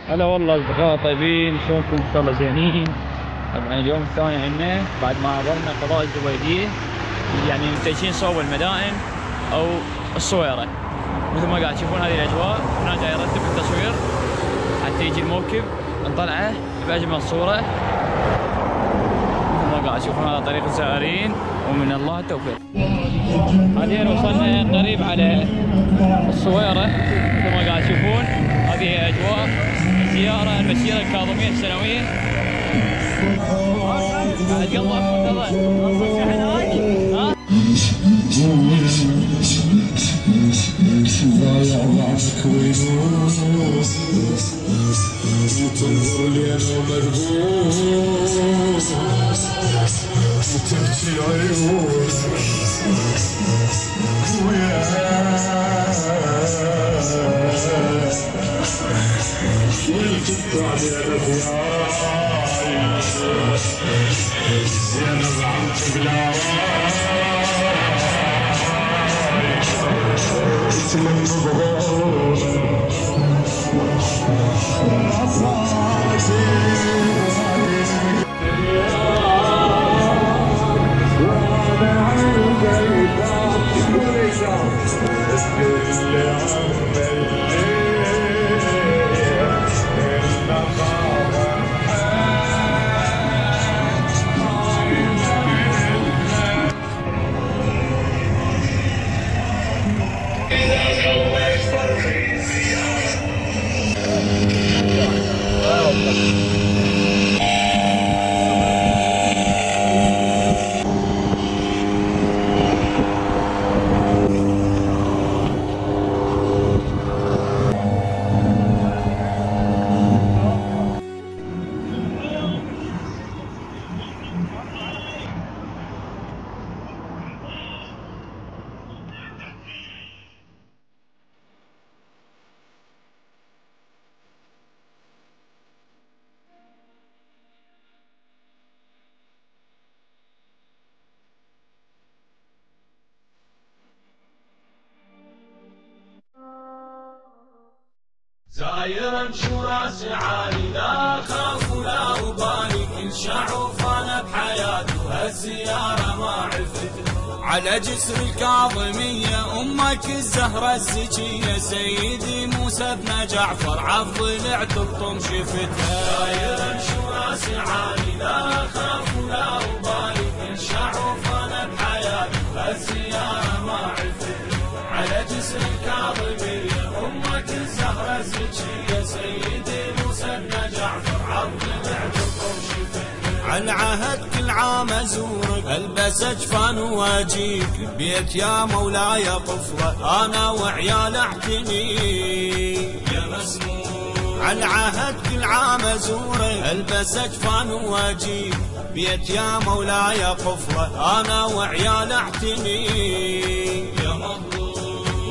هلا والله اصدقاء طيبين، شلونكم؟ ان شاء الله زينين. طبعا اليوم الثاني عندنا بعد ما عبرنا قضاء الزبيدية، يعني متجهين صوب المدائن او الصويرة. مثل ما قاعد تشوفون هذه الاجواء، هنا جاي ارتب التصوير حتى يجي الموكب نطلعه باجمل صورة. مثل ما قاعد تشوفون هذا طريق الزائرين ومن الله التوفيق. حاليا وصلنا قريب على الصويرة، مثل ما قاعد تشوفون هذه هي اجواء زيارة المسيرة الكاظمية السنوية. بعد يلا نوصل شحن هاي ها؟ ضايع ضعفك وينوس وتنظر لي انا ومربوس وتبكي عيون والقطع يا زينب عمتك لا من زاير امشي راسي عالي، لا اخاف ولا ابالي، كل شعوف انا بحياته هالزياره ما عرفت. على جسر الكاظميه امك الزهره الزكيه، سيدي موسى بن جعفر عالضلع تلطم شفتها. زاير امشي راسي عالي، لا اخاف ولا ابالي، كل شعوف انا بحياته هالزياره ما عرفت. على جسر الكاظميه امك الزهره الزكيه، سيدي موسى بن جعفر عالضلع تلطم شفتها. عن عهد كل عام ازورك البس اجفان واجيك، بيت يا مولاي طفله انا وعيال اعتني يا مسموم. عن عهد كل عام ازورك البس اجفان واجيك، بيت يا مولاي طفله انا وعيال اعتني يا مظلوم.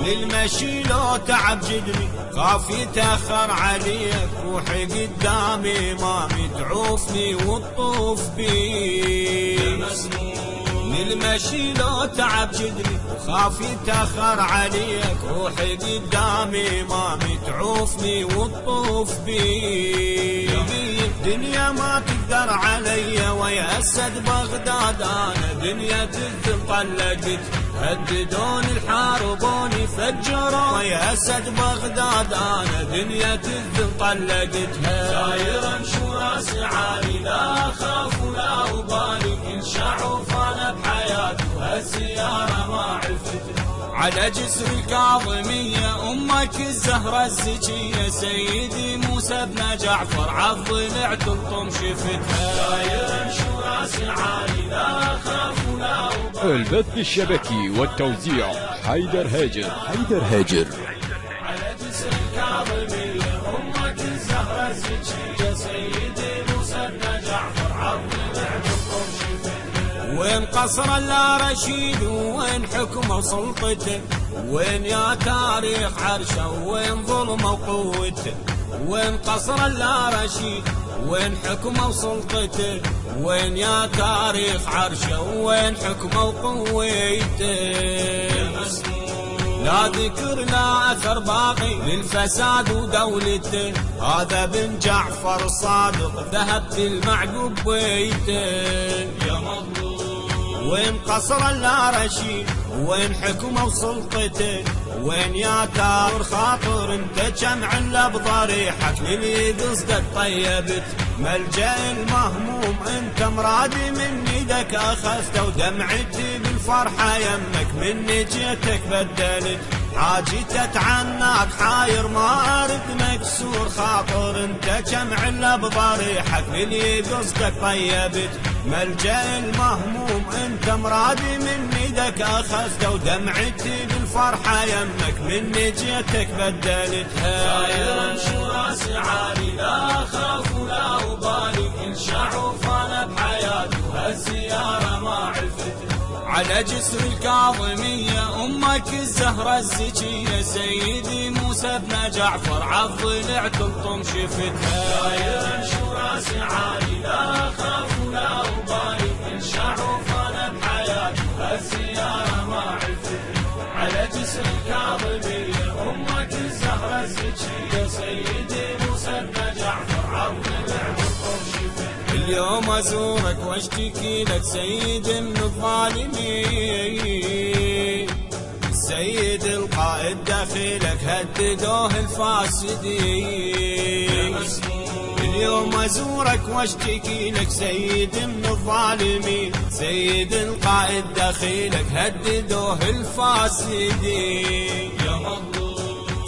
للمشي لو تعب جدني خاف يتاخر عليك، روحي قدامي مامي تعوفني وتطوف بي يا مسموم. للمشي لو تعب جدني وخاف يتاخر عليك، روحي قدامي مامي تعوفني وتطوف بي. دنيا ما تقدر علي ويا اسد بغداد، انا دنيا تذل طلقت هددوني الحاربوني فجروا، ويا اسد بغداد انا دنيا تذل طلقتها. زاير امشي راسي عالي، لا اخاف ولا ابالي، كل شعوف انا بحياته هالزياره ما عرفت. على جسر الكاظميه امك الزهره الزكيه، سيدي موسى بن جعفر عالضلع تلطم شفتها. زاير امشي راسي عالي، لا اخاف ولا ابالي. البث الشبكي والتوزيع حيدر هاجر. على جسر الكاظميه امك الزهره الزكيه، سيدي موسى بن جعفر عالضلع تلطم شفتها. وين قصر لا رشيد، وين حكمه وسلطته، وين يا تاريخ عرشه، وين ظلمه وقوته. وين قصر لا رشيد، وين حكمه وسلطته، وين يا تاريخ عرشه، وين حكمه وقوته. لا ذكر لا أثر باقي للفساد ودولته، هذا بن جعفر الصادق ذهبت المعقوب بيته. يا مظلوم وين قصر لا رشيد، وين حكمه وسلطته، وين يا تار خاطر انت كم عله بضريحك، للي قصدك طيبت ملجأ المهموم، انت مرادي من يدك اخذته، ودمعتي بالفرحة يمك مني جيتك بدلت، حاجتي اتعناك حاير ما ارد مكسور خاطر، انت كم عله بضريحك للي قصدك طيبت ملجأ المهموم، انت مرادي من يدك اخذته، ودمعتي بالفرحة يمك مني جيتك بدلتها. ساير امشي راسي عالي لا اخاف ولا ابالي، كل شعوف انا بحياتي هالزيارة ما عرفتها. على جسر الكاظمية امك الزهرة الزكية، سيدي موسى بن جعفر عالضلع تلطم شفتها. ساير امشي راسي عالي لا اخاف ولا ابالي، كل شعوف انا بحياتي هالزيارة ما عرفتها. على جسر الكاظمية امك الزهرة الزكية، سيدي موسى بن جعفر عالضلع تلطم شفتها. اليوم ازورك واشتكي لك سيد من الظالمين، سيد القائد دخيلك هددوه الفاسدين. اليوم ازورك واشتكي لك سيد من الظالمين، سيد القائد دخيلك هددوه الفاسدين. يا مظلوم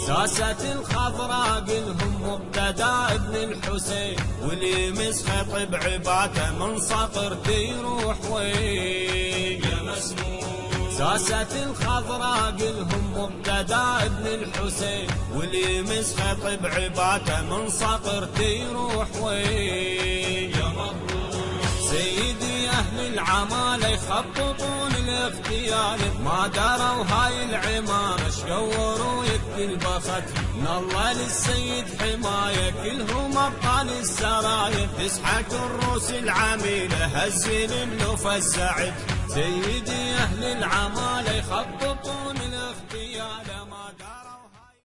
ساسة الخضراء قلهم مقتدى ابن الحسين، واللي مسخط بعباته من صقرته يروح وين. يا مسموم ساسة الخضراء قلهم مقتدى ابن الحسين، واللي مسخط بعباته من صقرته يروح وين. يا مظلوم سيدي أهل العمالة يخططون الاغتيال، ما دروا هاي العمارة شوروا يكفي البخت، من الله للسيد حماية كلهم أبطال السرايا، تسحق الروس العميلة هزل الملوف السعد. سيدي أهل العمالة يخططون